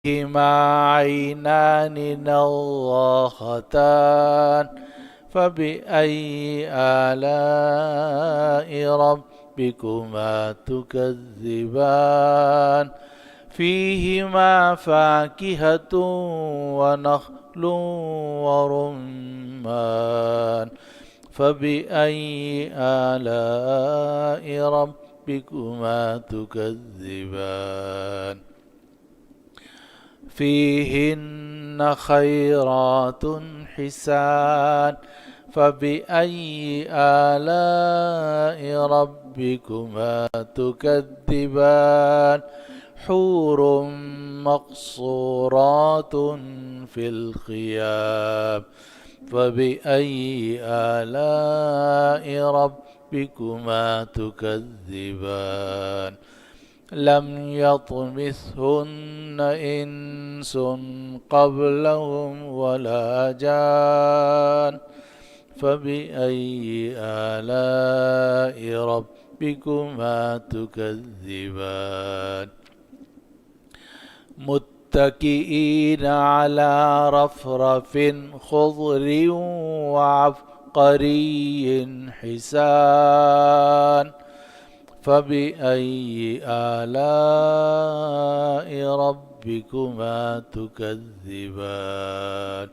فيهما عينان نضاختان فبأي آلاء ربكما تكذبان فيهما فاكهة ونخل ورمان فبأي آلاء ربكما تكذبان فيهن خيرات حسان فبأي آلاء ربكما تكذبان حور مقصورات في الخيام فبأي آلاء ربكما تكذبان لم يطمثهن إنس قبلهم ولا جان فبأي آلاء ربكما تكذبان متكئين على رفرف خضر وعبقري حسان فبأي آلاء ربكما تكذبان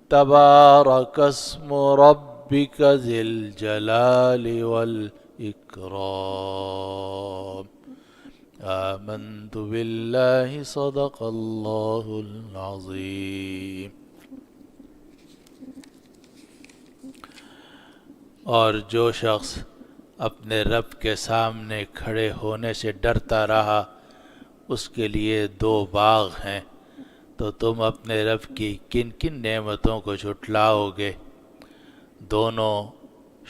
تبارك اسم ربك ذي الجلال والإكرام آمنت بالله صدق الله العظیم۔ اور جو شخص اپنے رب کے سامنے کھڑے ہونے سے ڈرتا رہا اس کے لیے دو باغ ہیں، تو تم اپنے رب کی کن کن نعمتوں کو جھٹلاؤ گے؟ دونوں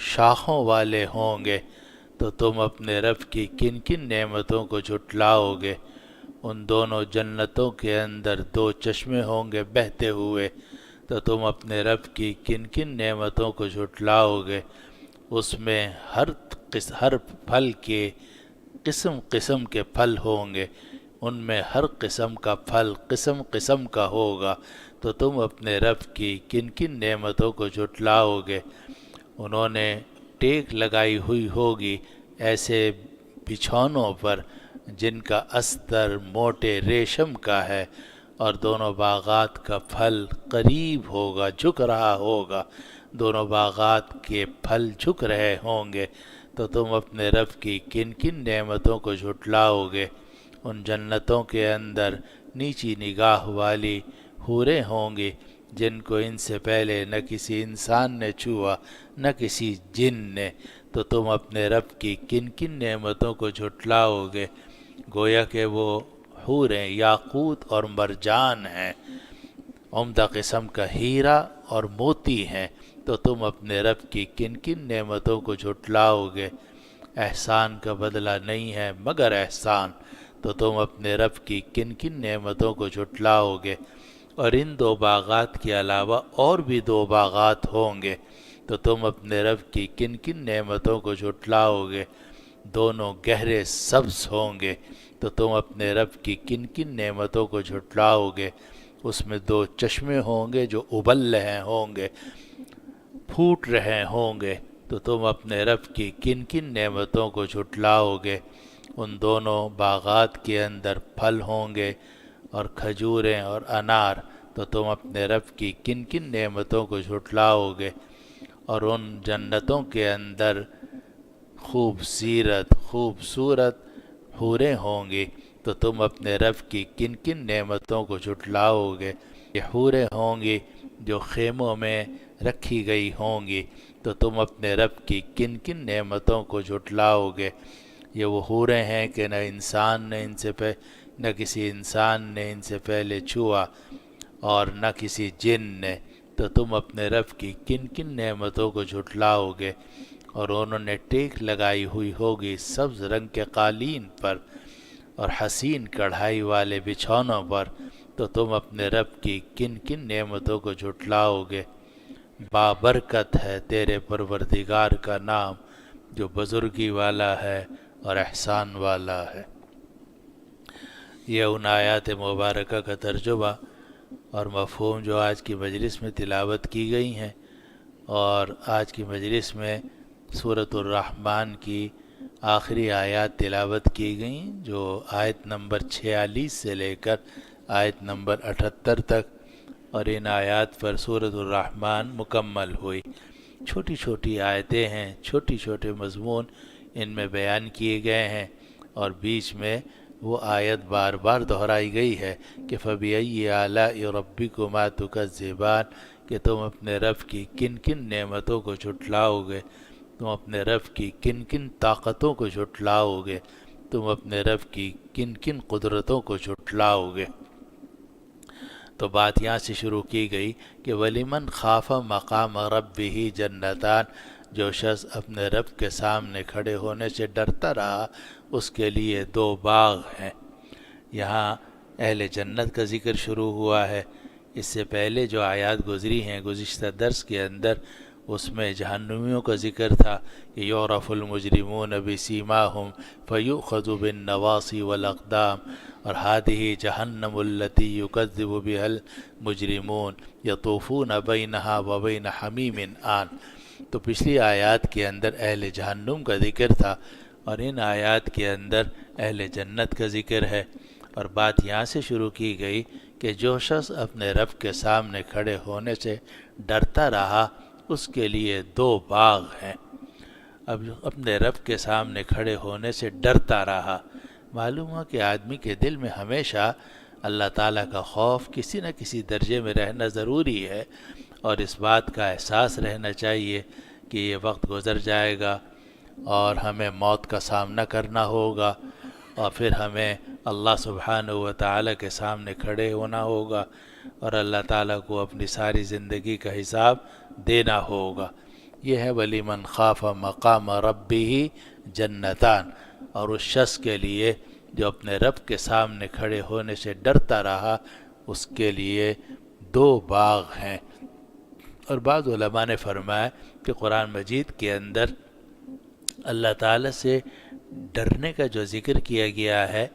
شاخوں والے ہوں گے تو تم اپنے رب کی کن کن نعمتوں کو جھٹلاؤ گے؟ ان دونوں جنتوں کے اندر دو چشمے ہوں گے بہتے ہوئے، تو تم اپنے رب کی کن کن نعمتوں کو جھٹلاؤ گے؟ اس میں ہر پھل کے قسم قسم کے پھل ہوں گے، ان میں ہر قسم کا پھل قسم قسم کا ہوگا، تو تم اپنے رب کی کن کن نعمتوں کو جھٹلاؤ گے؟ انہوں نے ٹیک لگائی ہوئی ہوگی ایسے بچھونوں پر جن کا استر موٹے ریشم کا ہے، اور دونوں باغات کا پھل قریب ہوگا، جھک رہا ہوگا، دونوں باغات کے پھل جھک رہے ہوں گے، تو تم اپنے رب کی کن کن نعمتوں کو جھٹلاؤ گے؟ ان جنتوں کے اندر نیچی نگاہ والی حوریں ہوں گی جن کو ان سے پہلے نہ کسی انسان نے چھوا نہ کسی جن نے، تو تم اپنے رب کی کن کن نعمتوں کو جھٹلاؤ گے؟ گویا کہ وہ حوریں یاقوت اور مرجان ہیں، عمدہ قسم کا ہیرا اور موتی ہیں، تو تم اپنے رب کی کن کن نعمتوں کو جھٹلاؤ گے؟ احسان کا بدلہ نہیں ہے مگر احسان، تو تم اپنے رب کی کن کن نعمتوں کو جھٹلاؤ گے؟ اور ان دو باغات کے علاوہ اور بھی دو باغات ہوں گے، تو تم اپنے رب کی کن کن نعمتوں کو جھٹلاؤ گے؟ دونوں گہرے سبز ہوں گے، تو تم اپنے رب کی کن کن نعمتوں کو جھٹلاؤ گے؟ اس میں دو چشمے ہوں گے جو ابل رہے ہوں گے، پھوٹ رہے ہوں گے، تو تم اپنے رب کی کن کن نعمتوں کو جھٹلاؤ گے؟ ان دونوں باغات کے اندر پھل ہوں گے اور کھجوریں اور انار، تو تم اپنے رب کی کن کن نعمتوں کو جھٹلاؤ گے؟ اور ان جنتوں کے اندر خوبصورت حوریں ہوں گی، تو تم اپنے رب کی کن کن نعمتوں کو جھٹلاؤ گے؟ یہ حوریں ہوں گی جو خیموں میں رکھی گئی ہوں گی، تو تم اپنے رب کی کن کن نعمتوں کو جھٹلاؤ گے؟ یہ وہ حوریں ہیں کہ نہ کسی انسان نے ان سے پہلے چھوا اور نہ کسی جن نے، تو تم اپنے رب کی کن کن نعمتوں کو جھٹلاؤ گے؟ اور انہوں نے ٹیک لگائی ہوئی ہوگی سبز رنگ کے قالین پر اور حسین کڑھائی والے بچھونوں پر، تو تم اپنے رب کی کن کن نعمتوں کو جھٹلاؤ گے؟ بابرکت ہے تیرے پروردگار کا نام جو بزرگی والا ہے اور احسان والا ہے۔ یہ ان آیات مبارکہ کا ترجمہ اور مفہوم جو آج کی مجلس میں تلاوت کی گئی ہیں، اور آج کی مجلس میں سورۃ الرحمن کی آخری آیات تلاوت کی گئیں، جو آیت نمبر 46 سے لے کر آیت نمبر 78 تک، اور ان آیات پر سورۃ الرحمن مکمل ہوئی۔ چھوٹی چھوٹی آیتیں ہیں، چھوٹی چھوٹے مضمون ان میں بیان کیے گئے ہیں، اور بیچ میں وہ آیت بار بار دہرائی گئی ہے کہ فَبِأَيِّ آلَاءِ رَبِّكُمَا تُكَذِّبَانِ، کہ تم اپنے رب کی کن کن نعمتوں کو جھٹلاؤ گے، تم اپنے رب کی کن کن طاقتوں کو جھٹلاؤ گے، تم اپنے رب کی کن کن قدرتوں کو جھٹلاؤ گے۔ تو بات یہاں سے شروع کی گئی کہ وَلِمَنْ خَافَ مَقَامَ رَبِّهِ جَنَّتَانِ، جو شخص اپنے رب کے سامنے کھڑے ہونے سے ڈرتا رہا، اس کے لیے دو باغ ہیں۔ یہاں اہل جنت کا ذکر شروع ہوا ہے۔ اس سے پہلے جو آیات گزری ہیں گزشتہ درس کے اندر، اس میں جہنمیوں کا ذکر تھا کہ یعرف المجرمون بسیماہم فیؤخذ بالنواصی والاقدام، اور ہذہ جہنم التی یکذب بها المجرمون یطوفون بینہا وبین حمیم آن۔ تو پچھلی آیات کے اندر اہل جہنم کا ذکر تھا، اور ان آیات کے اندر اہل جنت کا ذکر ہے، اور بات یہاں سے شروع کی گئی کہ جو شخص اپنے رب کے سامنے کھڑے ہونے سے ڈرتا رہا، اس کے لیے دو باغ ہیں۔ اب اپنے رب کے سامنے کھڑے ہونے سے ڈرتا رہا، معلوم ہو کہ آدمی کے دل میں ہمیشہ اللہ تعالیٰ کا خوف کسی نہ کسی درجے میں رہنا ضروری ہے، اور اس بات کا احساس رہنا چاہیے کہ یہ وقت گزر جائے گا اور ہمیں موت کا سامنا کرنا ہوگا، اور پھر ہمیں اللہ سبحانہ و تعالیٰ کے سامنے کھڑے ہونا ہوگا، اور اللہ تعالیٰ کو اپنی ساری زندگی کا حساب دینا ہوگا۔ یہ ہے وَلِمَنْ خَافَ مَقَامَ رَبِّهِ جَنَّتَانِ، اور اس شخص کے لیے جو اپنے رب کے سامنے کھڑے ہونے سے ڈرتا رہا، اس کے لیے دو باغ ہیں۔ اور بعض علماء نے فرمایا کہ قرآن مجید کے اندر اللہ تعالیٰ سے ڈرنے کا جو ذکر کیا گیا ہے،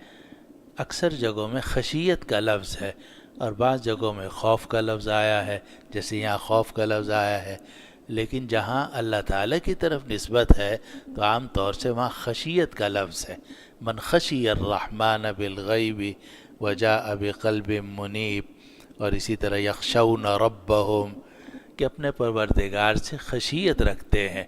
اکثر جگہوں میں خشیت کا لفظ ہے، اور بعض جگہوں میں خوف کا لفظ آیا ہے، جیسے یہاں خوف کا لفظ آیا ہے، لیکن جہاں اللہ تعالیٰ کی طرف نسبت ہے تو عام طور سے وہاں خشیت کا لفظ ہے۔ من خشی الرحمن بالغیب وجاء بقلب منیب، اور اسی طرح یخشون ربہم، کہ اپنے پروردگار سے خشیت رکھتے ہیں۔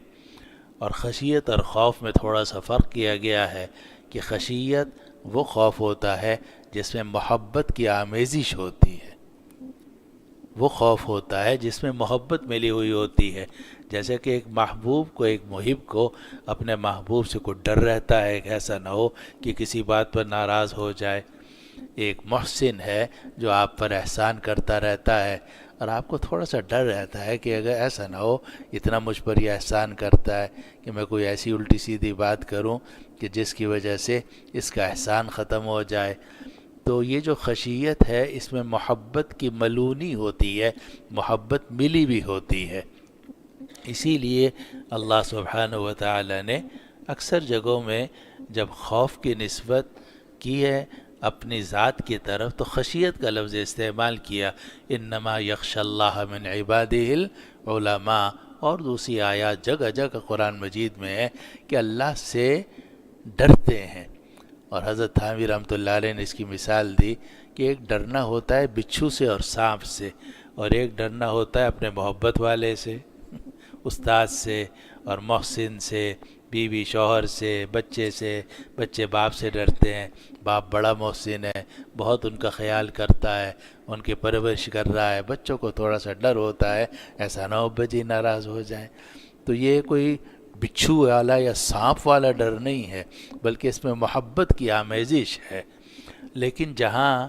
اور خشیت اور خوف میں تھوڑا سا فرق کیا گیا ہے کہ خشیت وہ خوف ہوتا ہے جس میں محبت کی آمیزش ہوتی ہے، وہ خوف ہوتا ہے جس میں محبت ملی ہوئی ہوتی ہے، جیسے کہ ایک محبوب کو، ایک محب کو اپنے محبوب سے کوئی ڈر رہتا ہے کہ ایسا نہ ہو کہ کسی بات پر ناراض ہو جائے۔ ایک محسن ہے جو آپ پر احسان کرتا رہتا ہے، اور آپ کو تھوڑا سا ڈر رہتا ہے کہ اگر ایسا نہ ہو، اتنا مجھ پر یہ احسان کرتا ہے کہ میں کوئی ایسی الٹی سیدھی بات کروں کہ جس کی وجہ سے اس کا احسان ختم ہو جائے۔ تو یہ جو خشیت ہے، اس میں محبت کی ملونی ہوتی ہے، محبت ملی بھی ہوتی ہے۔ اسی لیے اللہ سبحانہ و تعالی نے اکثر جگہوں میں جب خوف کی نسبت کی ہے اپنی ذات کی طرف تو خشیت کا لفظ استعمال کیا، انما یخشی اللہ من عبادہ العلماء، اور دوسری آیات جگہ جگہ قرآن مجید میں ہے کہ اللہ سے ڈرتے ہیں۔ اور حضرت تھانوی رحمۃ اللہ علیہ نے اس کی مثال دی کہ ایک ڈرنا ہوتا ہے بچھو سے اور سانپ سے، اور ایک ڈرنا ہوتا ہے اپنے محبت والے سے، استاد سے اور محسن سے، بیوی شوہر سے، بچے باپ سے ڈرتے ہیں، باپ بڑا محسن ہے، بہت ان کا خیال کرتا ہے، ان کی پرورش کر رہا ہے، بچوں کو تھوڑا سا ڈر ہوتا ہے ایسا نہ ہو بچی ناراض ہو جائیں۔ تو یہ کوئی بچھو والا یا سانپ والا ڈر نہیں ہے، بلکہ اس میں محبت کی آمیزش ہے۔ لیکن جہاں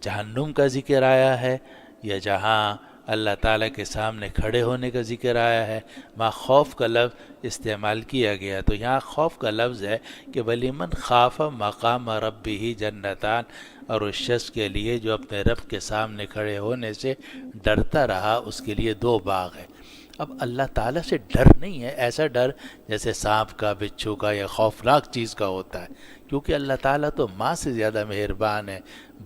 جہنم کا ذکر آیا ہے یا جہاں اللہ تعالیٰ کے سامنے کھڑے ہونے کا ذکر آیا ہے، وہاں خوف کا لفظ استعمال کیا گیا۔ تو یہاں خوف کا لفظ ہے کہ وَلِمَنْ خَافَ مَقَامَ رَبِّهِ جَنَّتَانِ، اور اس شخص کے لیے جو اپنے رب کے سامنے کھڑے ہونے سے ڈرتا رہا، اس کے لیے دو باغ ہیں۔ اب اللہ تعالیٰ سے ڈر نہیں ہے ایسا ڈر جیسے سانپ کا، بچھو کا یا خوفناک چیز کا ہوتا ہے، کیونکہ اللہ تعالیٰ تو ماں سے زیادہ مہربان ہے،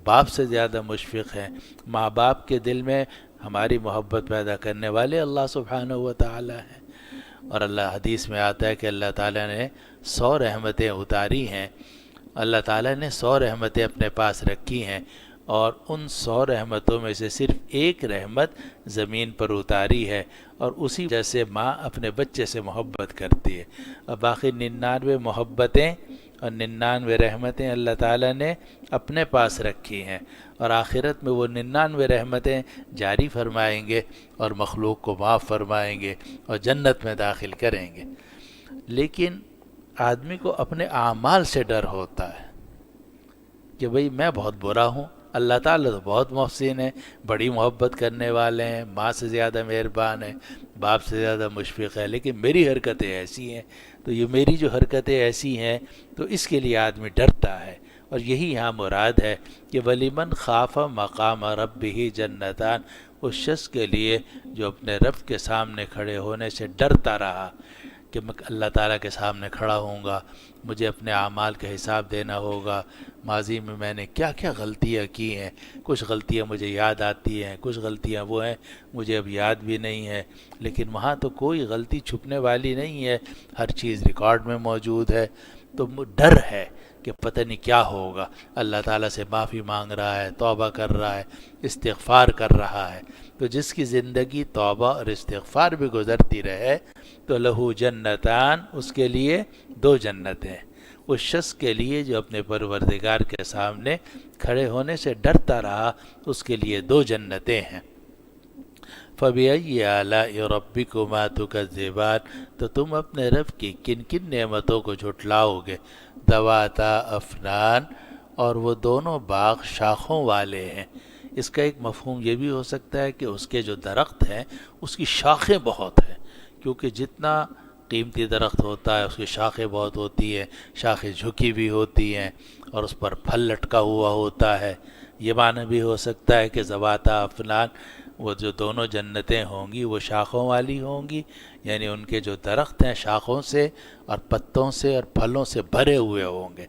باپ سے زیادہ مشفق ہے۔ ماں باپ کے دل میں ہماری محبت پیدا کرنے والے اللہ سبحانہ و تعالیٰ ہیں۔ اور اللہ حدیث میں آتا ہے کہ اللہ تعالیٰ نے 100 رحمتیں اتاری ہیں، اللہ تعالیٰ نے 100 رحمتیں اپنے پاس رکھی ہیں، اور ان 100 رحمتوں میں سے صرف ایک رحمت زمین پر اتاری ہے، اور اسی وجہ سے ماں اپنے بچے سے محبت کرتی ہے، اور باقی 99 محبتیں اور 99 رحمتیں اللہ تعالیٰ نے اپنے پاس رکھی ہیں، اور آخرت میں وہ 99 رحمتیں جاری فرمائیں گے اور مخلوق کو معاف فرمائیں گے اور جنت میں داخل کریں گے۔ لیکن آدمی کو اپنے اعمال سے ڈر ہوتا ہے کہ بھئی میں بہت برا ہوں، اللہ تعالیٰ تو بہت محسن ہے، بڑی محبت کرنے والے ہیں، ماں سے زیادہ مہربان ہے، باپ سے زیادہ مشفق ہے، لیکن میری حرکتیں ایسی ہیں، تو یہ میری جو حرکتیں ایسی ہیں تو اس کے لیے آدمی ڈرتا ہے۔ اور یہی یہاں مراد ہے کہ ولیمن خاف مقام ربہ جنتان، اس شخص کے لیے جو اپنے رب کے سامنے کھڑے ہونے سے ڈرتا رہا کہ میں اللہ تعالیٰ کے سامنے کھڑا ہوں گا، مجھے اپنے اعمال کا حساب دینا ہوگا، ماضی میں میں نے کیا کیا غلطیاں کی ہیں، کچھ غلطیاں مجھے یاد آتی ہیں، کچھ غلطیاں وہ ہیں مجھے اب یاد بھی نہیں ہے، لیکن وہاں تو کوئی غلطی چھپنے والی نہیں ہے، ہر چیز ریکارڈ میں موجود ہے، تو ڈر ہے کہ پتہ نہیں کیا ہوگا۔ اللہ تعالیٰ سے معافی مانگ رہا ہے، توبہ کر رہا ہے، استغفار کر رہا ہے، تو جس کی زندگی توبہ اور استغفار بھی گزرتی رہے تو لہو جنتان، اس کے لیے 2 جنتیں، اس شخص کے لیے جو اپنے پروردگار کے سامنے کھڑے ہونے سے ڈرتا رہا اس کے لیے 2 جنتیں ہیں۔ فَبِأَيِّ آلَاءِ رَبِّكُمَا تُكَذِّبَانِ، تو تم اپنے رب کی کن کن نعمتوں کو جھٹلاؤ گے؟ ذَوَاتَا أَفْنَانٍ، اور وہ دونوں باغ شاخوں والے ہیں۔ اس کا ایک مفہوم یہ بھی ہو سکتا ہے کہ اس کے جو درخت ہیں اس کی شاخیں بہت ہیں، کیونکہ جتنا قیمتی درخت ہوتا ہے اس کی شاخیں بہت ہوتی ہیں، شاخیں جھکی بھی ہوتی ہیں اور اس پر پھل لٹکا ہوا ہوتا ہے۔ یہ معنی بھی ہو سکتا ہے کہ ذواتاء افنان، وہ جو دونوں جنتیں ہوں گی وہ شاخوں والی ہوں گی، یعنی ان کے جو درخت ہیں شاخوں سے اور پتوں سے اور پھلوں سے بھرے ہوئے ہوں گے۔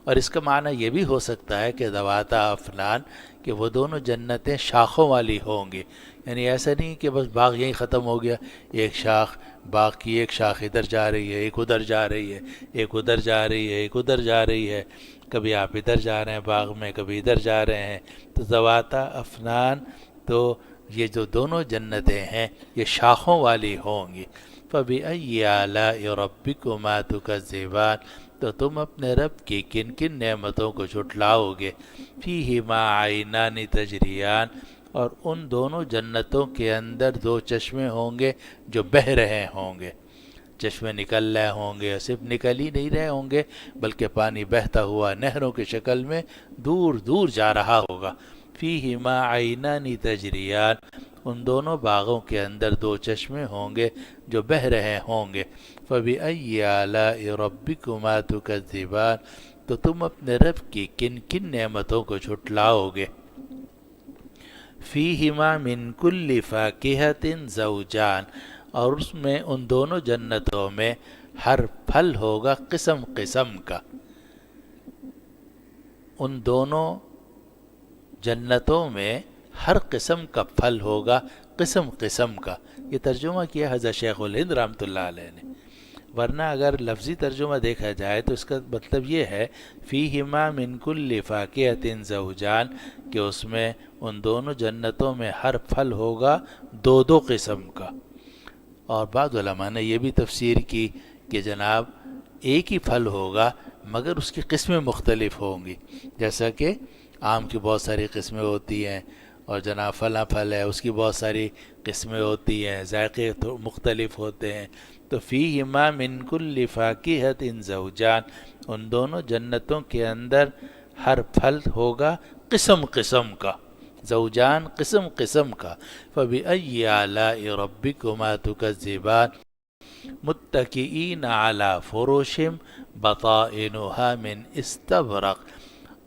اور اس کا معنی یہ بھی ہو سکتا ہے کہ ذواتاء افنان، کہ وہ دونوں جنتیں شاخوں والی ہوں گی، یعنی ایسا نہیں کہ بس باغ یہیں ختم ہو گیا، ایک شاخ باغ کی ایک شاخ ادھر جا رہی ہے، ایک ادھر جا رہی ہے، ایک ادھر جا رہی ہے، ایک ادھر جا رہی ہے، کبھی آپ ادھر جا رہے ہیں باغ میں، کبھی ادھر جا رہے ہیں، تو ذواتاء افنان، تو یہ جو دونوں جنتیں ہیں یہ شاخوں والی ہوں گی۔ فَبِأَيِّ آلَاءِ رَبِّكُمَا تُكَذِّبَانِ، تو تم اپنے رب کی کن کن نعمتوں کو جھٹلاؤ گے؟ فِيهِمَا عَيْنَانِ تَجْرِيَانِ، اور ان دونوں جنتوں کے اندر 2 چشمے ہوں گے جو بہہ رہے ہوں گے، چشمے نکل رہے ہوں گے، صرف نکل ہی نہیں رہے ہوں گے بلکہ پانی بہتا ہوا نہروں کی شکل میں دور دور جا رہا ہوگا۔ فِيهِمَا عَيْنَانِ تَجْرِيَانِ، ان دونوں باغوں کے اندر 2 چشمے ہوں گے جو بہہ رہے ہوں گے۔ فَبِأَيِّ آلَاءِ رَبِّكُمَا تُكَذِّبَانِ، تو تم اپنے رب کی کن کن نعمتوں کو جھٹلاؤ گے؟ فِيهِمَا مِن كُلِّ فَاكِهَةٍ زَوْجَانِ، اور اس میں ان دونوں جنتوں میں ہر پھل ہوگا قسم قسم کا، ان دونوں جنتوں میں ہر قسم کا پھل ہوگا قسم قسم کا۔ یہ ترجمہ کیا حضرت شیخ الہند رحمۃ اللہ علیہ نے، ورنہ اگر لفظی ترجمہ دیکھا جائے تو اس کا مطلب یہ ہے فیہما من کل فاکہۃ زوجان، کہ اس میں ان دونوں جنتوں میں ہر پھل ہوگا 2 قسم کا۔ اور بعض علماء نے یہ بھی تفسیر کی کہ جناب ایک ہی پھل ہوگا مگر اس کی قسمیں مختلف ہوں گی، جیسا کہ آم کی بہت ساری قسمیں ہوتی ہیں، اور جناب فلاں پھل ہے اس کی بہت ساری قسمیں ہوتی ہیں، ذائقے مختلف ہوتے ہیں۔ تو فیہما من کل فاکہۃ زوجان، ان دونوں جنتوں کے اندر ہر پھل ہوگا قسم قسم کا، زوجان قسم قسم کا۔ فبأی آلاء ربکما تکذبان متکئین علی فرش بطائنها من استبرق،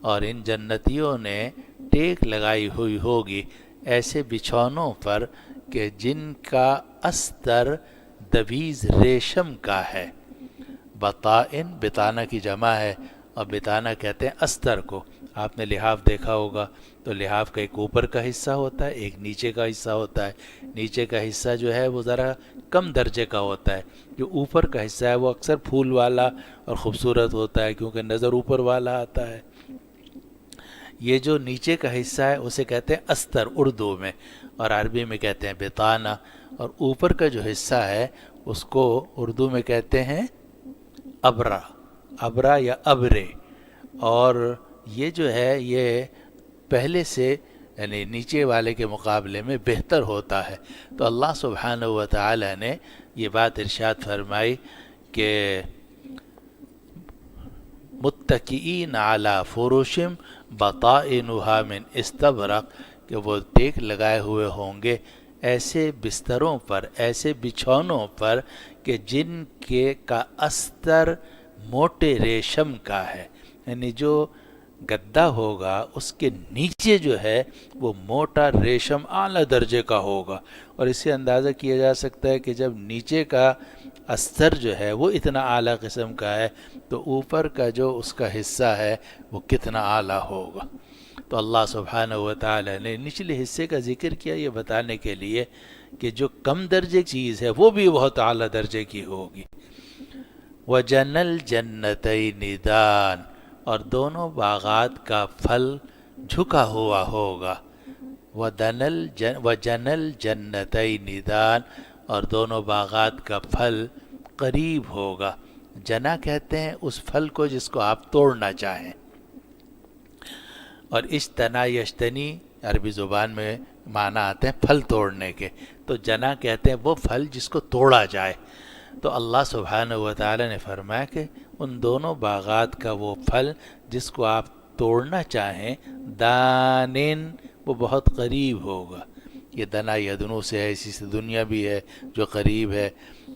اور ان جنتیوں نے ٹیک لگائی ہوئی ہوگی ایسے بچھونوں پر کہ جن کا استر دویز ریشم کا ہے. بطائن بتانہ کی جمع ہے، اور بتانہ کہتے ہیں استر کو. آپ نے لحاف دیکھا ہوگا تو لحاف کا ایک اوپر کا حصہ ہوتا ہے، ایک نیچے کا حصہ ہوتا ہے. نیچے کا حصہ جو ہے وہ ذرا کم درجے کا ہوتا ہے، جو اوپر کا حصہ ہے وہ اکثر پھول والا اور خوبصورت ہوتا ہے کیونکہ نظر اوپر والا آتا ہے. یہ جو نیچے کا حصہ ہے اسے کہتے ہیں استر اردو میں، اور عربی میں کہتے ہیں بتانہ. اور اوپر کا جو حصہ ہے اس کو اردو میں کہتے ہیں ابرا، ابرا یا ابرے. اور یہ جو ہے یہ پہلے سے یعنی نیچے والے کے مقابلے میں بہتر ہوتا ہے. تو اللہ سبحانہ و تعالی نے یہ بات ارشاد فرمائی کہ متکئین علی فرشم بطائنها من استبرق، کہ وہ ٹیک لگائے ہوئے ہوں گے ایسے بستروں پر، ایسے بچھونوں پر کہ جن کے کا استر موٹے ریشم کا ہے. یعنی جو گدا ہوگا اس کے نیچے جو ہے وہ موٹا ریشم اعلیٰ درجے کا ہوگا. اور اس سے اندازہ کیا جا سکتا ہے کہ جب نیچے کا استر جو ہے وہ اتنا اعلیٰ قسم کا ہے تو اوپر کا جو اس کا حصہ ہے وہ کتنا اعلیٰ ہوگا. تو اللہ سبحانہ و تعالی نے نچلے حصے کا ذکر کیا یہ بتانے کے لیے کہ جو کم درجے کی چیز ہے وہ بھی بہت اعلیٰ درجے کی ہوگی. وَجَنَى الْجَنَّتَيْنِ دَانٍ، اور دونوں باغات کا پھل جھکا ہوا ہوگا. وَجَنَى الْجَنَّتَيْنِ دَانٍ، اور دونوں باغات کا پھل قریب ہوگا. جنا کہتے ہیں اس پھل کو جس کو آپ توڑنا چاہیں. اور اجتنا یجتنی عربی زبان میں معنی آتے ہیں پھل توڑنے کے، تو جنا کہتے ہیں وہ پھل جس کو توڑا جائے. تو اللہ سبحانہ و تعالی نے فرمایا کہ ان دونوں باغات کا وہ پھل جس کو آپ توڑنا چاہیں دانن، وہ بہت قریب ہوگا. یہ دنا یدنو سے ہے، اسی سے دنیا بھی ہے جو قریب ہے.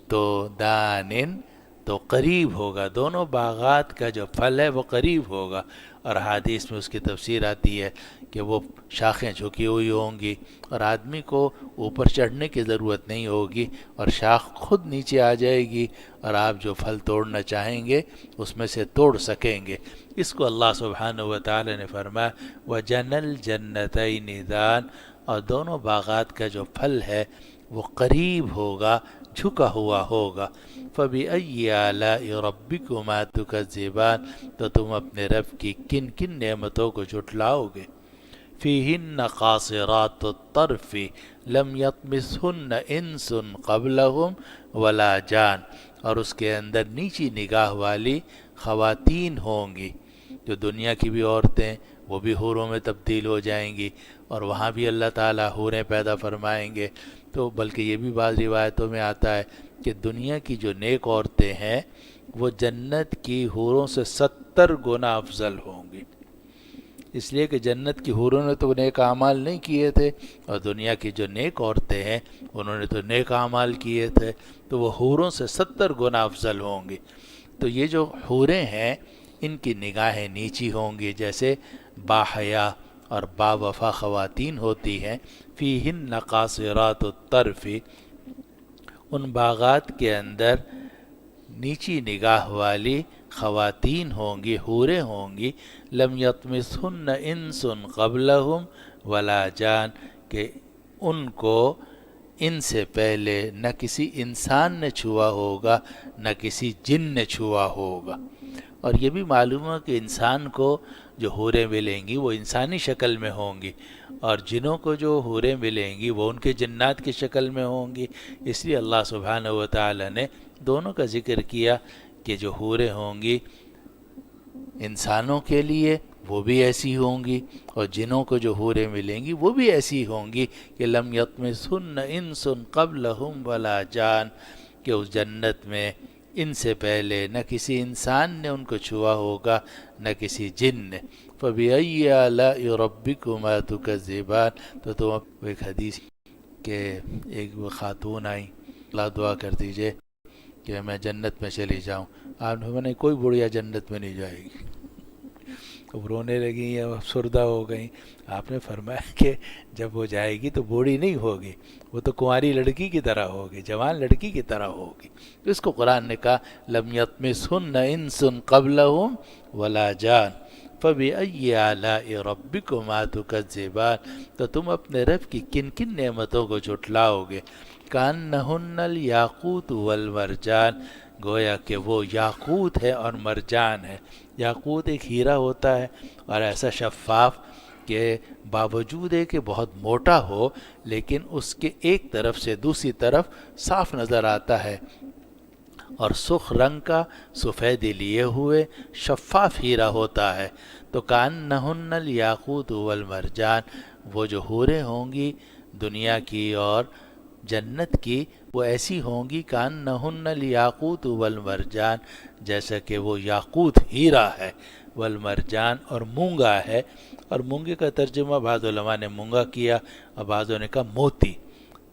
تو دانن تو قریب ہوگا، دونوں باغات کا جو پھل ہے وہ قریب ہوگا. اور حدیث میں اس کی تفسیر آتی ہے کہ وہ شاخیں جھکی ہوئی ہوں گی اور آدمی کو اوپر چڑھنے کی ضرورت نہیں ہوگی اور شاخ خود نیچے آ جائے گی اور آپ جو پھل توڑنا چاہیں گے اس میں سے توڑ سکیں گے. اس کو اللہ سبحانہ و تعالی نے فرمایا وَجَنَى الْجَنَّتَيْنِ دَانٍ، اور دونوں باغات کا جو پھل ہے وہ قریب ہوگا، جھکا ہوا ہوگا. فَبِأَيِّ آلَاءِ رَبِّكُمَا تُكَذِّبَانِ، تو تم اپنے رب کی کن کن نعمتوں کو جھٹلاؤ گے. فِيهِنَّ قَاصِرَاتُ الطَّرْفِ لَمْ يَطْمِثْهُنَّ إِنسٌ قَبْلَهُمْ وَلَا جَانٌ، اور اس کے اندر نیچی نگاہ والی خواتین ہوں گی. جو دنیا کی بھی عورتیں وہ بھی حوروں میں تبدیل ہو جائیں گی اور وہاں بھی اللہ تعالیٰ حوریں پیدا فرمائیں گے. تو بلکہ یہ بھی بعض روایتوں میں آتا ہے کہ دنیا کی جو نیک عورتیں ہیں وہ جنت کی حوروں سے 70 گنا افضل ہوں گی، اس لیے کہ جنت کی حوروں نے تو نیک اعمال نہیں کیے تھے اور دنیا کی جو نیک عورتیں ہیں انہوں نے تو نیک اعمال کیے تھے، تو وہ حوروں سے 70 گنا افضل ہوں گی. تو یہ جو حوریں ہیں ان کی نگاہیں نیچی ہوں گی جیسے باحیا اور با وفا خواتین ہوتی ہیں. فیہن قاصرات الطرف، ان باغات کے اندر نیچی نگاہ والی خواتین ہوں گی، حوریں ہوں گی. لم یطمثہن انس قبلہم ولا جان، کہ ان کو ان سے پہلے نہ کسی انسان نے چھوا ہوگا نہ کسی جن نے چھوا ہوگا. اور یہ بھی معلوم ہے کہ انسان کو جو حوریں ملیں گی وہ انسانی شکل میں ہوں گی اور جنوں کو جو حوریں ملیں گی وہ ان کے جنات کی شکل میں ہوں گی. اس لیے اللہ سبحانہ و تعالی نے دونوں کا ذکر کیا کہ جو حوریں ہوں گی انسانوں کے لیے وہ بھی ایسی ہوں گی اور جنوں کو جو حوریں ملیں گی وہ بھی ایسی ہوں گی کہ لم یطمثہن انس قبلہم ولا جان، کہ اس جنت میں ان سے پہلے نہ کسی انسان نے ان کو چھوا ہوگا نہ کسی جن نے. فَبِأَيِّ آلَاءِ رَبِّكُمَا تُكَذِّبَانِ، تو تم ایک حدیث کہ ایک خاتون آئیں، اللہ دعا کر دیجئے کہ میں جنت میں چلی جاؤں. آپ نے کوئی بڑھیا جنت میں نہیں جائے گی. وہ رونے لگیں یا افسردہ ہو گئیں. آپ نے فرمایا کہ جب وہ جائے گی تو بوڑھی نہیں ہوگی, وہ تو کنواری لڑکی کی طرح ہوگی, جوان لڑکی کی طرح ہوگی. تو اس کو قرآن نے کہا لم یطمثہن انس قبلہم ولا جان فبأی آلاء ربکما تکذبان. تو تم اپنے رب کی کن کن نعمتوں کو جھٹلاؤ گے؟ کأنہن الیاقوت والمرجان, گویا کہ وہ یاقوت ہے اور مرجان ہے. یاقوت ایک ہیرا ہوتا ہے اور ایسا شفاف کہ باوجود ہے کہ بہت موٹا ہو لیکن اس کے ایک طرف سے دوسری طرف صاف نظر آتا ہے, اور سرخ رنگ کا سفیدی لیے ہوئے شفاف ہیرا ہوتا ہے. تو کأنہن الیاقوت والمرجان, وہ جو حوریں ہوں گی دنیا کی اور جنت کی, وہ ایسی ہوں گی کأنہن الیاقوت والمرجان, جیسا کہ وہ یاقوت ہیرا ہے, والمرجان اور مونگا ہے. اور مونگے کا ترجمہ بعض علماء نے مونگا کیا اور بعضوں نے کہا موتی.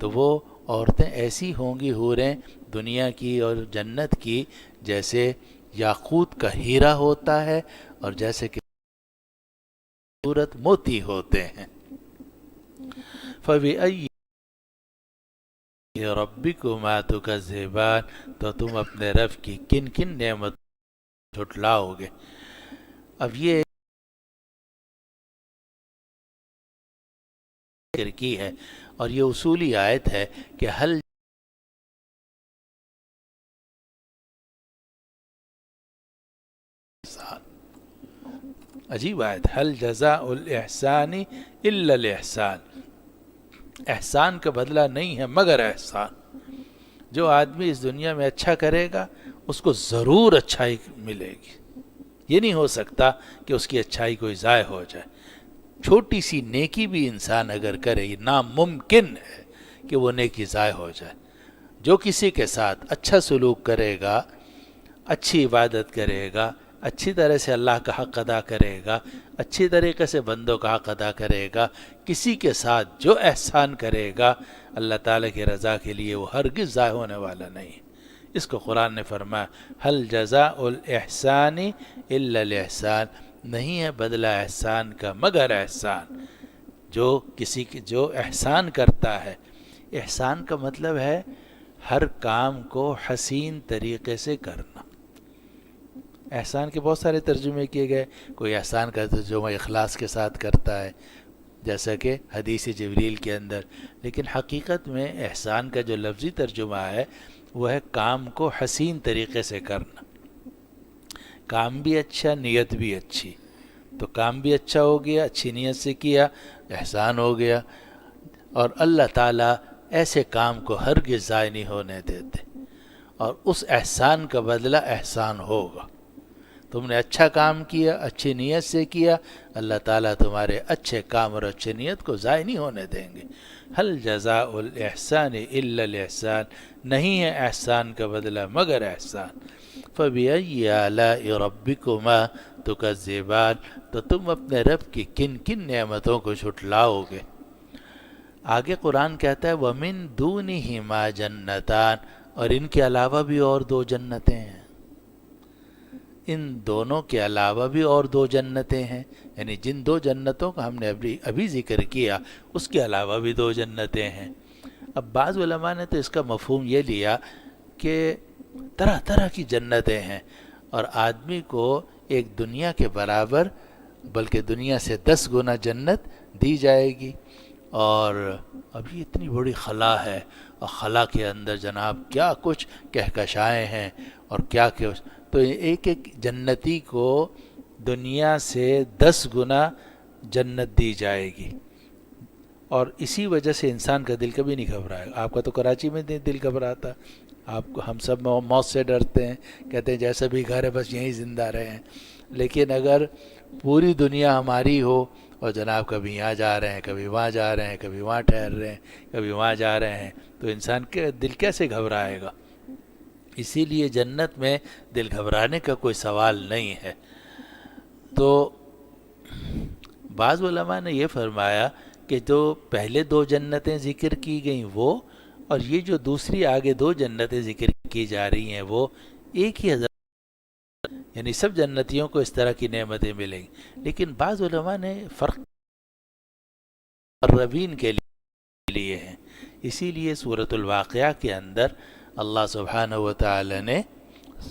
تو وہ عورتیں ایسی ہوں گی حوریں دنیا کی اور جنت کی جیسے یاقوت کا ہیرا ہوتا ہے اور جیسے کہ خوبصورت موتی ہوتے ہیں. فَبِأَيِّ رَبِّكُمَا تُكَذِّبَانِ, تو تم اپنے رب کی کن کن نعمت جھٹلاؤ گے. اب یہ ذکر کی ہے اور یہ اصولی آیت ہے کہ حل عجیب آیت, حل جزاء الاحسان الا الاحسان, احسان کا بدلہ نہیں ہے مگر احسان. جو آدمی اس دنیا میں اچھا کرے گا اس کو ضرور اچھائی ملے گی. یہ نہیں ہو سکتا کہ اس کی اچھائی کوئی ضائع ہو جائے. چھوٹی سی نیکی بھی انسان اگر کرے, یہ ناممکن ہے کہ وہ نیکی ضائع ہو جائے. جو کسی کے ساتھ اچھا سلوک کرے گا, اچھی عبادت کرے گا, اچھی طرح سے اللہ کا حق ادا کرے گا, اچھی طریقے سے بندوں کا حق ادا کرے گا, کسی کے ساتھ جو احسان کرے گا اللہ تعالیٰ کی رضا کے لیے وہ ہرگز ضائع ہونے والا نہیں. اس کو قرآن نے فرمایا حل جزاء الاحسان الا الاحسان, نہیں ہے بدلہ احسان کا مگر احسان. جو کسی کی جو احسان کرتا ہے, احسان کا مطلب ہے ہر کام کو حسین طریقے سے کرنا. احسان کے بہت سارے ترجمے کیے گئے. کوئی احسان کا ترجمہ اخلاص کے ساتھ کرتا ہے جیسا کہ حدیث جبریل کے اندر, لیکن حقیقت میں احسان کا جو لفظی ترجمہ ہے وہ ہے کام کو حسین طریقے سے کرنا. کام بھی اچھا, نیت بھی اچھی. تو کام بھی اچھا ہو گیا, اچھی نیت سے کیا, احسان ہو گیا. اور اللہ تعالیٰ ایسے کام کو ہرگز ضائع نہیں ہونے دیتے, اور اس احسان کا بدلہ احسان ہوگا. تم نے اچھا کام کیا, اچھی نیت سے کیا, اللہ تعالیٰ تمہارے اچھے کام اور اچھی نیت کو ضائع نہیں ہونے دیں گے. حل جزاء الاحسان الا الاحسان, نہیں ہے احسان کا بدلہ مگر احسان. فَبِأَيِّ آلَاءِ رَبِّكُمَا تُكَذِّبَانِ, تو تم اپنے رب کی کن کن نعمتوں کو جھٹلاؤ گے. آگے قرآن کہتا ہے وَمِن دُونِهِمَا جَنَّتَانِ, اور ان کے علاوہ بھی اور دو جنتیں ہیں. ان دونوں کے علاوہ بھی اور دو جنتیں ہیں, یعنی جن دو جنتوں کا ہم نے ابھی ذکر کیا اس کے علاوہ بھی دو جنتیں ہیں. اب بعض علماء نے تو اس کا مفہوم یہ لیا کہ طرح طرح کی جنتیں ہیں, اور آدمی کو ایک دنیا کے برابر بلکہ دنیا سے 10 گنا جنت دی جائے گی. اور ابھی اتنی بڑی خلا ہے, اور خلا کے اندر جناب کیا کچھ کہکشائیں ہیں اور کیا کچھ, تو ایک ایک جنتی کو دنیا سے 10 گنا جنت دی جائے گی. اور اسی وجہ سے انسان کا دل کبھی نہیں گھبرائے. آپ کا تو کراچی میں دل گھبراتا, آپ کو ہم سب موت سے ڈرتے ہیں, کہتے ہیں جیسا بھی گھر ہے بس یہیں زندہ رہے ہیں. لیکن اگر پوری دنیا ہماری ہو اور جناب کبھی یہاں جا رہے ہیں, کبھی وہاں جا رہے ہیں, کبھی وہاں ٹھہر رہے ہیں, کبھی وہاں جا رہے ہیں, تو انسان کے دل کیسے گھبرائے گا؟ اسی لیے جنت میں دل گھبرانے کا کوئی سوال نہیں ہے. تو بعض علماء نے یہ فرمایا کہ جو پہلے دو جنتیں ذکر کی گئیں وہ, اور یہ جو دوسری آگے دو جنتیں ذکر کی جا رہی ہیں وہ ایک ہی حضرت, یعنی سب جنتیوں کو اس طرح کی نعمتیں ملیں گی، لیکن بعض علماء نے فرق مقربین کے لیے ہیں. اسی لیے سورۃ الواقعہ کے اندر اللہ سبحانہ و تعالی نے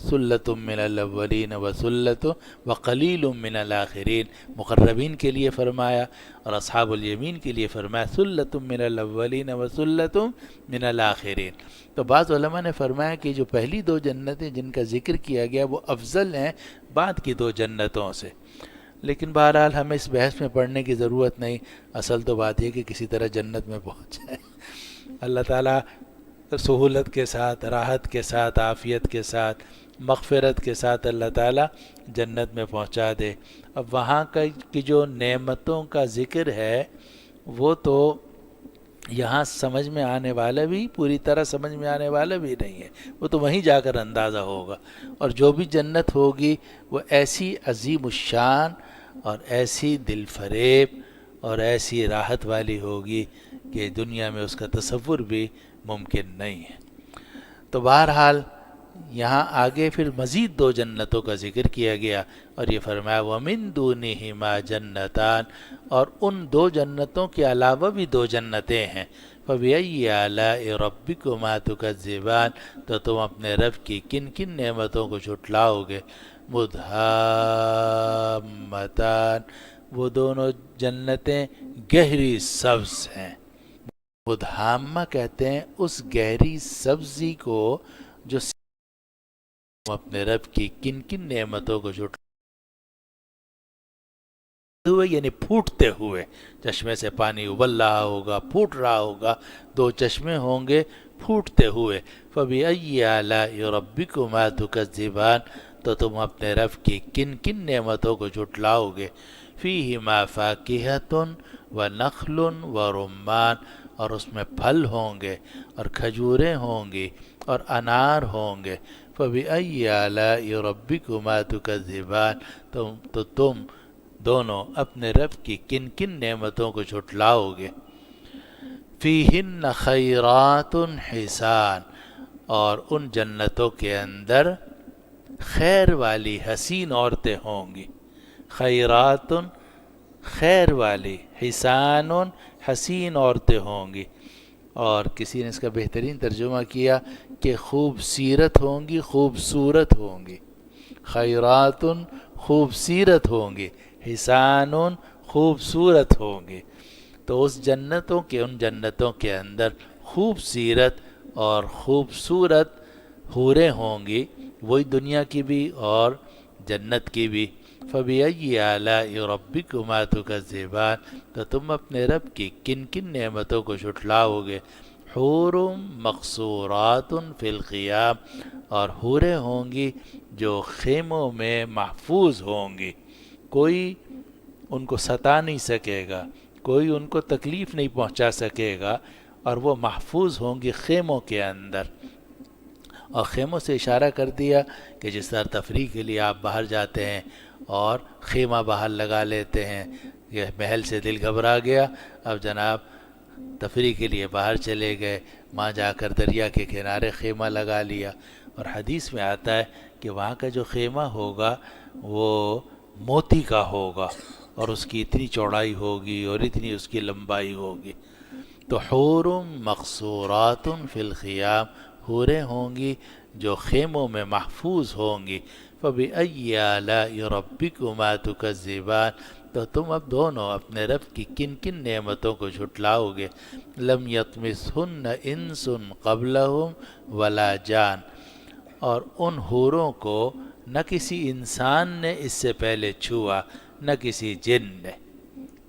سلۃ من الاولین و سلۃ وقلیل من الاخرین مقربین کے لیے فرمایا، اور اصحاب الیمین کے لیے فرمایا سلۃ من الاولین و سلۃ من الاخرین. تو بعض علماء نے فرمایا کہ جو پہلی دو جنتیں جن کا ذکر کیا گیا وہ افضل ہیں بعد کی دو جنتوں سے. لیکن بہرحال ہمیں اس بحث میں پڑھنے کی ضرورت نہیں، اصل تو بات یہ کہ کسی طرح جنت میں پہنچ جائے. اللہ تعالیٰ سہولت کے ساتھ، راحت کے ساتھ، عافیت کے ساتھ، مغفرت کے ساتھ اللہ تعالیٰ جنت میں پہنچا دے. اب وہاں کی جو نعمتوں کا ذکر ہے وہ تو یہاں سمجھ میں آنے والا بھی، پوری طرح سمجھ میں آنے والا بھی نہیں ہے، وہ تو وہیں جا کر اندازہ ہوگا. اور جو بھی جنت ہوگی وہ ایسی عظیم الشان اور ایسی دل فریب اور ایسی راحت والی ہوگی کہ دنیا میں اس کا تصور بھی ممکن نہیں ہے. تو بہرحال یہاں آگے پھر مزید دو جنتوں کا ذکر کیا گیا، اور یہ فرمایا وَمِن دُونِهِمَا جَنَّتَانِ، اور ان دو جنتوں کے علاوہ بھی دو جنتیں ہیں. فَبِأَيِّ آلَاءِ رَبِّكُمَا تُكَذِّبَانِ، تو تم اپنے رب کی کن کن نعمتوں کو جھٹلاؤ گے. مُدْحَامَّتَانِ، وہ دونوں جنتیں گہری سبز ہیں. مدھامہ کہتے ہیں اس گہری سبزی کو جو اپنے رب کی کن کن نعمتوں کو جھٹلاتے ہوئے، یعنی پھوٹتے ہوئے. چشمے سے پانی ابل رہا ہوگا، پھوٹ رہا ہوگا، دو چشمے ہوں گے پھوٹتے ہوئے. فَبِأَيِّ آلَاءِ رَبِّكُمَا تُكَذِّبَانِ، تو تم اپنے رب کی کن کن نعمتوں کو جھٹلاؤ گے. فِيهِمَا فَاكِهَةٌ وَنَخْلٌ وَرُمَّانٌ، اور اس میں پھل ہوں گے اور کھجوریں ہوں گی اور انار ہوں گے. فَبِأَيِّ آلَاءِ رَبِّكُمَا تُكَذِّبَانِ، تو تم دونوں اپنے رب کی کن کن نعمتوں کو جھٹلاؤ گے. فِيهِنَّ خَيْرَاتٌ حِسَانٌ، اور ان جنتوں کے اندر خیر والی حسین عورتیں ہوں گی. خیرات، خیر والی، حسان، حسین عورتیں ہوں گی. اور کسی نے اس کا بہترین ترجمہ کیا کہ خوبصیرت ہوں گی، خوبصورت ہوں گی. خیرات خوبصورت ہوں گی، حسان خوبصورت ہوں گی. تو اس جنتوں کے، ان جنتوں کے اندر خوبصورت اور خوبصورت حوریں ہوں گی، وہی دنیا کی بھی اور جنت کی بھی. فَبِأَيِّ آلَاءِ رَبِّكُمَا تُكَذِّبَانِ، تو تم اپنے رب کی کن کن نعمتوں کو جھٹلاؤ گے. حور مقصورات فی الخیام، اور حوریں ہوں گی جو خیموں میں محفوظ ہوں گی. کوئی ان کو ستا نہیں سکے گا، کوئی ان کو تکلیف نہیں پہنچا سکے گا، اور وہ محفوظ ہوں گی خیموں کے اندر. اور خیموں سے اشارہ کر دیا کہ جس طرح تفریح کے لیے آپ باہر جاتے ہیں اور خیمہ باہر لگا لیتے ہیں، یہ محل سے دل گھبرا گیا، اب جناب تفریح کے لیے باہر چلے گئے، وہاں جا کر دریا کے کنارے خیمہ لگا لیا. اور حدیث میں آتا ہے کہ وہاں کا جو خیمہ ہوگا وہ موتی کا ہوگا، اور اس کی اتنی چوڑائی ہوگی اور اتنی اس کی لمبائی ہوگی. تو حور مقصورات فی الخیام، حوریں ہوں گی جو خیموں میں محفوظ ہوں گی. فَبِأَيِّ آلَاءِ رَبِّكُمَا تُكَذِّبَانِ، تو تم اب دونوں اپنے رب کی کن کن نعمتوں کو جھٹلاؤ گے. لَمْ يَطْمِثْهُنَّ إِنسٌ قَبْلَهُمْ وَلَا جَانٌ، اور ان حوروں کو نہ کسی انسان نے اس سے پہلے چھوا، نہ کسی جن نے.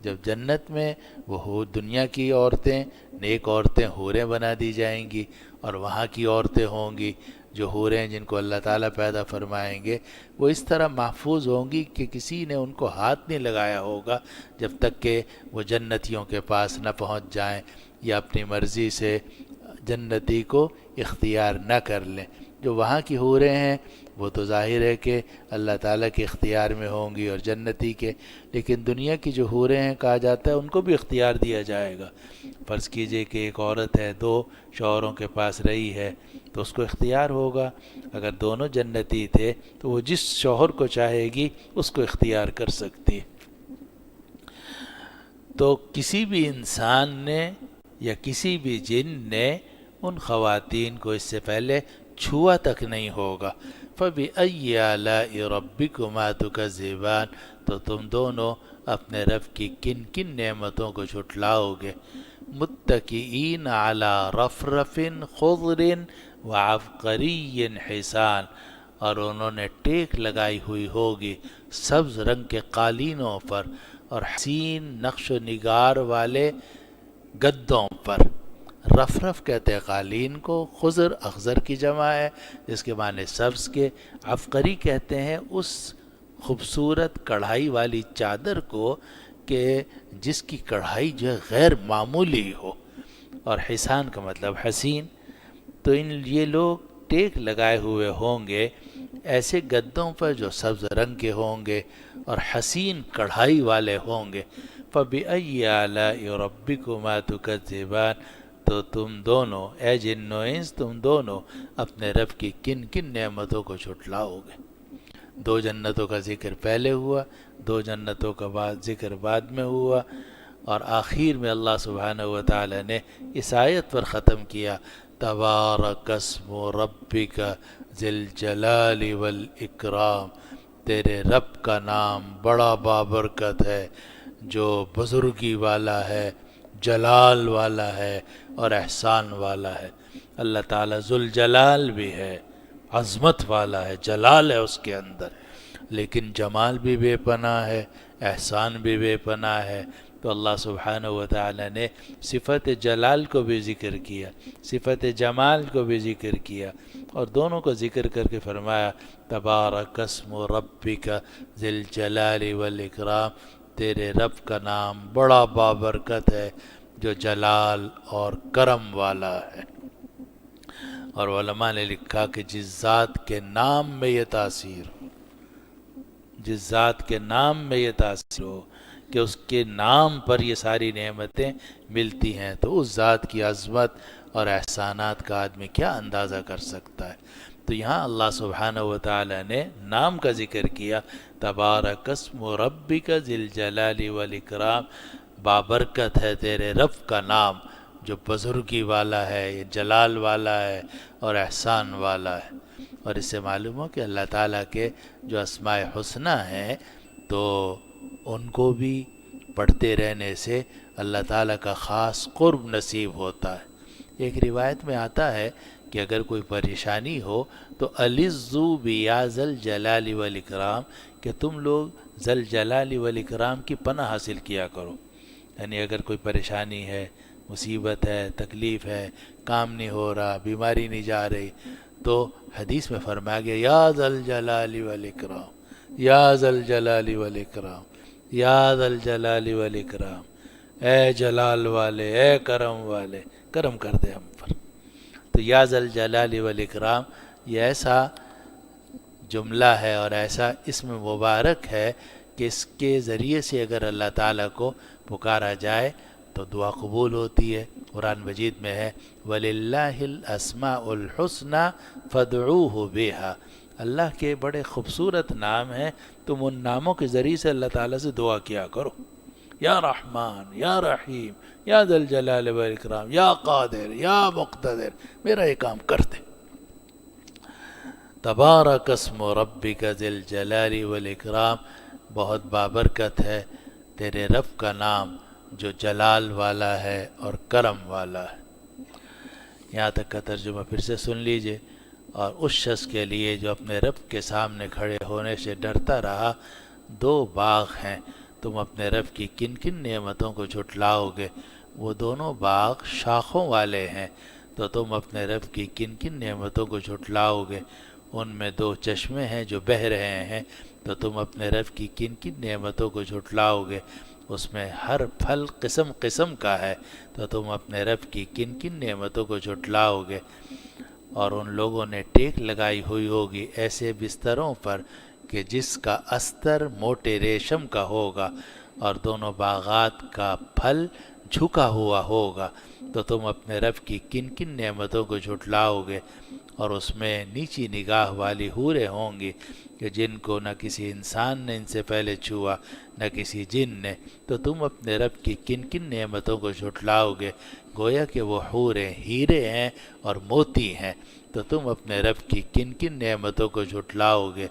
جب جنت میں وہ دنیا کی عورتیں، نیک عورتیں حوریں بنا دی جائیں گی، اور وہاں کی عورتیں ہوں گی جو حوریں جن کو اللہ تعالیٰ پیدا فرمائیں گے، وہ اس طرح محفوظ ہوں گی کہ کسی نے ان کو ہاتھ نہیں لگایا ہوگا جب تک کہ وہ جنتیوں کے پاس نہ پہنچ جائیں یا اپنی مرضی سے جنتی کو اختیار نہ کر لیں. جو وہاں کی حوریں ہیں وہ تو ظاہر ہے کہ اللہ تعالیٰ کے اختیار میں ہوں گی اور جنتی کے، لیکن دنیا کی جو حوریں ہیں کہا جاتا ہے ان کو بھی اختیار دیا جائے گا۔ فرض کیجئے کہ ایک عورت ہے، 2 شوہروں کے پاس رہی ہے، تو اس کو اختیار ہوگا۔ اگر دونوں جنتی تھے تو وہ جس شوہر کو چاہے گی اس کو اختیار کر سکتی ہے۔ تو کسی بھی انسان نے یا کسی بھی جن نے ان خواتین کو اس سے پہلے چھوا تک نہیں ہوگا۔ فَبِأَيِّ آلَاءِ رَبِّكُمَا تُكَذِّبَانِ، تو تم دونوں اپنے رب کی کن کن نعمتوں کو جھٹلاؤ گے۔ متکئین علی رفرف خضر وعبقری حسان، اور انہوں نے ٹیک لگائی ہوئی ہوگی سبز رنگ کے قالینوں پر اور حسین نقش و نگار والے گدوں پر۔ رفرف کہتے ہیں قالین کو، خضر اخضر کی جمع ہے جس کے معنی سبز کے، عبقری کہتے ہیں اس خوبصورت کڑھائی والی چادر کو کہ جس کی کڑھائی جو ہے غیر معمولی ہو، اور حسان کا مطلب حسین۔ تو یہ لوگ ٹیک لگائے ہوئے ہوں گے ایسے گدوں پر جو سبز رنگ کے ہوں گے اور حسین کڑھائی والے ہوں گے۔ فَبِأَيِّ آلَاءِ رَبِّكُمَا تُكَذِّبَانِ، تو تم دونوں اے جن و انس، تم دونوں اپنے رب کی کن کن نعمتوں کو جھٹلاؤ گے۔ 2 جنتوں کا ذکر پہلے ہوا، 2 جنتوں کا ذکر بعد میں ہوا، اور آخر میں اللہ سبحانہ وتعالی نے اس آیت پر ختم کیا، تبارک اسم ربک ذی الجلال والاکرام، تیرے رب کا نام بڑا بابرکت ہے، جو بزرگی والا ہے، جلال والا ہے اور احسان والا ہے۔ اللہ تعالیٰ ذوالجلال بھی ہے، عظمت والا ہے، جلال ہے اس کے اندر، لیکن جمال بھی بے پناہ ہے، احسان بھی بے پناہ ہے۔ تو اللہ سبحانہ وتعالی نے صفت جلال کو بھی ذکر کیا، صفت جمال کو بھی ذکر کیا، اور دونوں کو ذکر کر کے فرمایا تبارک اسم ربک ذی الجلال والاکرام، تیرے رب کا نام بڑا بابرکت ہے جو جلال اور کرم والا ہے۔ اور علماء نے لکھا کہ جس ذات کے نام میں یہ تاثیر ہو، جس ذات کے نام میں یہ تاثیر ہو کہ اس کے نام پر یہ ساری نعمتیں ملتی ہیں، تو اس ذات کی عظمت اور احسانات کا آدمی کیا اندازہ کر سکتا ہے۔ تو یہاں اللہ سبحانہ وتعالی نے نام کا ذکر کیا، تبارک اسم ربک ذی الجلال والاکرام، بابرکت ہے تیرے رب کا نام جو بزرگی والا ہے، جلال والا ہے اور احسان والا ہے۔ اور اس سے معلوم ہو کہ اللہ تعالیٰ کے جو اسماء حسنی ہیں تو ان کو بھی پڑھتے رہنے سے اللہ تعالیٰ کا خاص قرب نصیب ہوتا ہے۔ ایک روایت میں آتا ہے کہ اگر کوئی پریشانی ہو تو الِّذُّ بِیَا ذَا الْجَلَالِ وَالْإِکْرَامِ، کہ تم لوگ ذا الجلال والاکرام کی پناہ حاصل کیا کرو۔ یعنی اگر کوئی پریشانی ہے، مصیبت ہے، تکلیف ہے، کام نہیں ہو رہا، بیماری نہیں جا رہی، تو حدیث میں فرمایا گیا یا ذا الجلال والاکرام، یا ذا الجلال والاکرام، یا ذا الجلال والاکرام، اے جلال والے، اے کرم والے، کرم کر دے ہم پر۔ تو یا ذا الجلال والاکرام یہ ایسا جملہ ہے اور ایسا اسم مبارک ہے کہ اس کے ذریعے سے اگر اللہ تعالیٰ کو پکارا جائے تو دعا قبول ہوتی ہے۔ قرآن مجید میں ہے وَلِلَّهِ الْأَسْمَاءُ الْحُسْنَى فَادْعُوهُ بِهَا، اللہ کے بڑے خوبصورت نام ہیں، تم ان ناموں کے ذریعے سے اللہ تعالیٰ سے دعا کیا کرو، یا رحمان، یا رحیم، یا ذا الجلال والاکرام، یا قادر، یا مقتدر، میرا یہ کام کر دے۔ تبارک اسم ربک ذی الجلال والاکرام، بہت بابرکت ہے تیرے رب کا نام جو جلال والا ہے اور کرم والا ہے۔ یہاں تک کا ترجمہ پھر سے سن لیجئے۔ اور اس شخص کے لیے جو اپنے رب کے سامنے کھڑے ہونے سے ڈرتا رہا، 2 باغ ہیں، تم اپنے رب کی کن کن نعمتوں کو جھٹلاؤ گے۔ وہ دونوں باغ شاخوں والے ہیں، تو تم اپنے رب کی کن کن نعمتوں کو جھٹلاؤ گے۔ ان میں 2 چشمے ہیں جو بہہ رہے ہیں، تو تم اپنے رب کی کن کن نعمتوں کو جھٹلاؤ گے۔ اس میں ہر پھل قسم قسم کا ہے، تو تم اپنے رب کی کن کن نعمتوں کو جھٹلاؤ گے۔ اور ان لوگوں نے ٹیک لگائی ہوئی ہوگی ایسے بستروں پر کہ جس کا استر موٹے ریشم کا ہوگا، اور دونوں باغات کا پھل جھکا ہوا ہوگا، تو تم اپنے رب کی کن کن نعمتوں کو جھٹلاؤ گے؟ اور اس میں نیچی نگاہ والی حوریں ہوں گی کہ جن کو نہ کسی انسان نے ان سے پہلے چھوا نہ کسی جن نے، تو تم اپنے رب کی کن کن نعمتوں کو جھٹلاؤ گے؟ گویا کہ وہ حوریں ہیرے ہیں اور موتی ہیں، تو تم اپنے رب کی کن کن نعمتوں کو جھٹلاؤ گے؟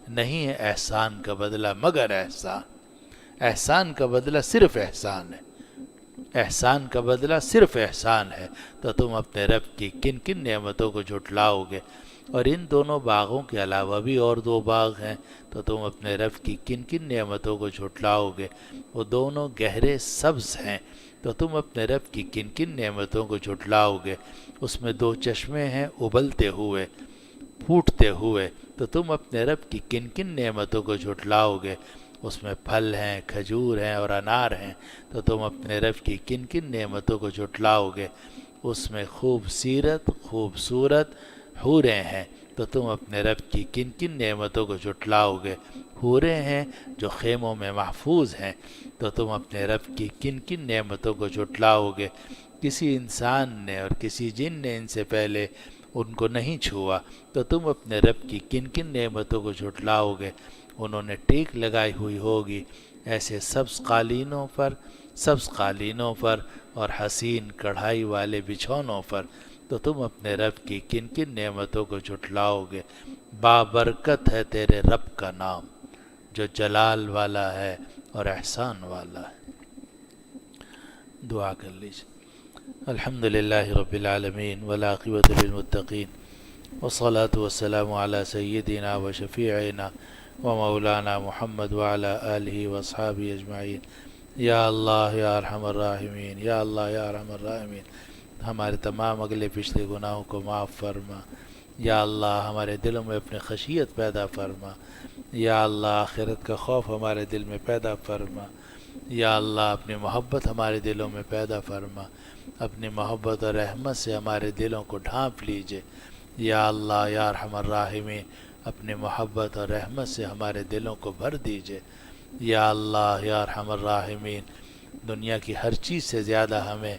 نہیں ہے احسان کا بدلہ مگر احسان، احسان کا بدلہ صرف احسان ہے، احسان کا بدلہ صرف احسان ہے، تو تم اپنے رب کی کن کن نعمتوں کو جھٹلاؤ گے؟ اور ان دونوں باغوں کے علاوہ بھی اور دو باغ ہیں، تو تم اپنے رب کی کن کن نعمتوں کو جھٹلاؤ گے؟ وہ دونوں گہرے سبز ہیں، تو تم اپنے رب کی کن کن نعمتوں کو جھٹلاؤ گے؟ اس میں دو چشمے ہیں ابلتے ہوئے، پھوٹتے ہوئے، تو تم اپنے رب کی کن کن نعمتوں کو جھٹلاؤ گے؟ اس میں پھل ہیں، کھجور ہیں اور انار ہیں، تو تم اپنے رب کی کن کن نعمتوں کو جھٹلاؤ گے؟ اس میں خوبصورت حوریں ہیں، تو تم اپنے رب کی کن کن نعمتوں کو جھٹلاؤ گے؟ حوریں ہیں جو خیموں میں محفوظ ہیں، تو تم اپنے رب کی کن کن نعمتوں کو جھٹلاؤ گے؟ کسی انسان نے اور کسی جن نے ان سے پہلے ان کو نہیں چھوا، تو تم اپنے رب کی کن کن نعمتوں کو جھٹلاؤ گے؟ انہوں نے ٹیک لگائی ہوئی ہوگی ایسے سبز قالینوں پر اور حسین کڑھائی والے بچھونوں پر، تو تم اپنے رب کی کن کن نعمتوں کو جھٹلاؤ گے؟ بابرکت ہے تیرے رب کا نام، جو جلال والا ہے اور احسان والا ہے۔ دعا کر لیجیے۔ الحمدللہ رب العالمین والعاقبۃ للمتقین، والصلاة والسلام علی سیدنا و شفیعنا و مولانا محمد وعلی آلہ واصحابہ اجمعین۔ یا اللہ یا ارحم الراحمین، یا اللہ یا ارحم الراحمین، ہمارے تمام اگلے پچھلے گناہوں کو معاف فرما۔ یا اللہ ہمارے دلوں میں اپنے خشیت پیدا فرما۔ یا اللہ آخرت کا خوف ہمارے دل میں پیدا فرما۔ یا اللہ اپنی محبت ہمارے دلوں میں پیدا فرما، اپنی محبت اور رحمت سے ہمارے دلوں کو ڈھانپ لیجئے۔ یا اللہ یا ارحم الراحمین، اپنی محبت اور رحمت سے ہمارے دلوں کو بھر دیجئے۔ یا اللہ یا ارحم الراحمین، دنیا کی ہر چیز سے زیادہ ہمیں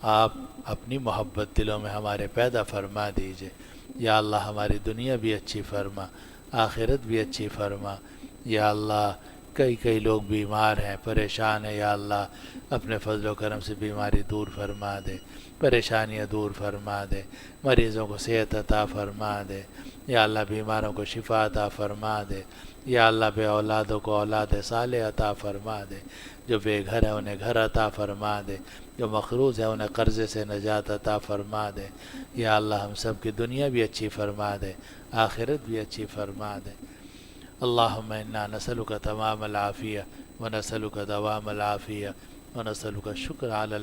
آپ اپنی محبت دلوں میں ہمارے پیدا فرما دیجئے۔ یا اللہ ہماری دنیا بھی اچھی فرما، آخرت بھی اچھی فرما۔ یا اللہ کئی لوگ بیمار ہیں، پریشان ہیں، یا اللہ اپنے فضل و کرم سے بیماری دور فرما دے، پریشانیاں دور فرما دے، مریضوں کو صحت عطا فرما دے۔ یا اللہ بیماروں کو شفا عطا فرما دے۔ یا اللہ بے اولادوں کو اولاد صالح عطا فرما دے، جو بے گھر ہے انہیں گھر عطا فرما دے، جو مقروض ہے انہیں قرضے سے نجات عطا فرما دے۔ یا اللہ ہم سب کی دنیا بھی اچھی فرما دے، آخرت بھی اچھی فرما دے۔ اللہم انا نسألک تمام العافیہ ونسألک دوام العافیہ ونسألک الشکر علی